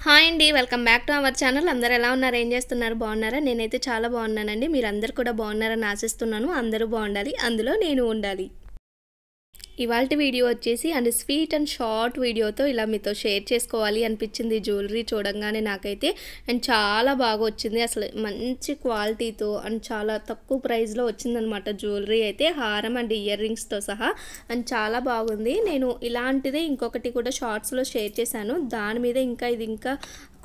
Hi అండి. Welcome back to our channel. అందరూ ఎలా ఉన్నారు? ఏం చేస్తున్నారు? బాగున్నారా? నేనైతే చాలా బాగున్నానండి. మీరందరూ కూడా బాగున్నారని ఆశిస్తున్నాను. అందరూ బాగుండాలి, అందులో నేను ఉండాలి. ఇవాల్టి వీడియో వచ్చేసి స్వీట్ అండ్ షార్ట్ వీడియోతో ఇలా మీతో షేర్ చేసుకోవాలి అనిపించింది. జ్యువెలరీ చూడంగానే నాకైతే చాలా బాగా వచ్చింది. అసలు మంచి క్వాలిటీతో అండ్ చాలా తక్కువ ప్రైస్లో వచ్చిందనమాట జ్యువెలరీ అయితే. హారం అండ్ ఇయర్ రింగ్స్తో సహా చాలా బాగుంది. నేను ఇలాంటిదే ఇంకొకటి కూడా షార్ట్స్లో షేర్ చేశాను. దాని మీద ఇది ఇంకా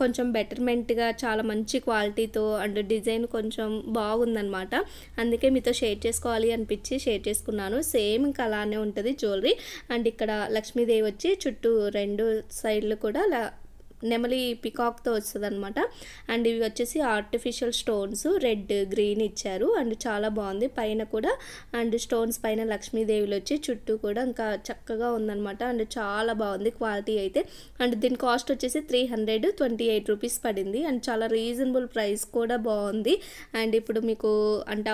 కొంచెం బెటర్మెంట్గా చాలా మంచి క్వాలిటీతో అండ్ డిజైన్ కొంచెం బాగుందనమాట. అందుకే మీతో షేర్ చేసుకోవాలి అనిపించి షేర్ చేసుకున్నాను. సేమ్ ఇంకా అలానే ఉంటుంది జ్యువెలరీ. అండ్ ఇక్కడ లక్ష్మీదేవి వచ్చి చుట్టూ రెండు సైడ్లు కూడా నెమలి పికాక్తో వస్తుంది అనమాట. అండ్ ఇవి వచ్చేసి ఆర్టిఫిషియల్ స్టోన్స్ రెడ్ గ్రీన్ ఇచ్చారు. అండ్ చాలా బాగుంది. పైన కూడా అండ్ స్టోన్స్ పైన లక్ష్మీదేవిలు వచ్చి చుట్టూ కూడా ఇంకా చక్కగా ఉందనమాట. అండ్ చాలా బాగుంది క్వాలిటీ అయితే. అండ్ దీని కాస్ట్ వచ్చేసి 328 రూపీస్ పడింది. అండ్ చాలా రీజనబుల్ ప్రైస్ కూడా బాగుంది. అండ్ ఇప్పుడు మీకు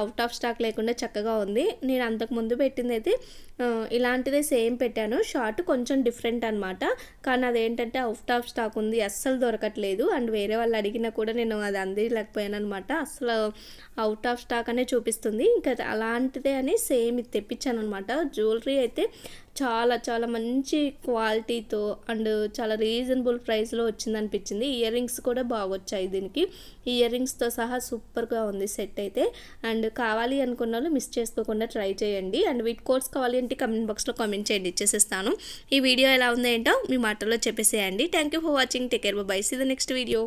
అవుట్ ఆఫ్ స్టాక్ లేకుండా చక్కగా ఉంది. నేను అంతకుముందు పెట్టింది అయితే ఇలాంటిదే సేమ్ పెట్టాను. షార్ట్ కొంచెం డిఫరెంట్ అనమాట. కానీ అదేంటంటే అవుట్ ఆఫ్ స్టాక్ ఉంది, అస్సలు దొరకట్లేదు. అండ్ వేరే వాళ్ళు అడిగినా కూడా నేను అది అందిలేకపోయాను అనమాట. అసలు అవుట్ ఆఫ్ స్టాక్ అనే చూపిస్తుంది. ఇంకా అలాంటిదే అని సేమ్ ఇది తెప్పించాను అనమాట. జ్యువెలరీ అయితే చాలా చాలా మంచి క్వాలిటీతో అండ్ చాలా రీజనబుల్ ప్రైస్లో వచ్చిందనిపించింది. ఇయర్ రింగ్స్ కూడా బాగా వచ్చాయి దీనికి. ఇయర్ రింగ్స్తో సహా సూపర్గా ఉంది సెట్ అయితే. అండ్ కావాలి అనుకున్న వాళ్ళు మిస్ చేసుకోకుండా ట్రై చేయండి. అండ్ వీటి కోడ్స్ కావాలి అంటే కమెంట్ బాక్స్లో కామెంట్ చేయండి, ఇచ్చేసేస్తాను. ఈ వీడియో ఎలా ఉందో ఏంటో మీ మాటల్లో చెప్పేసేయండి. Thank you for watching. Take care, bye. See the next video.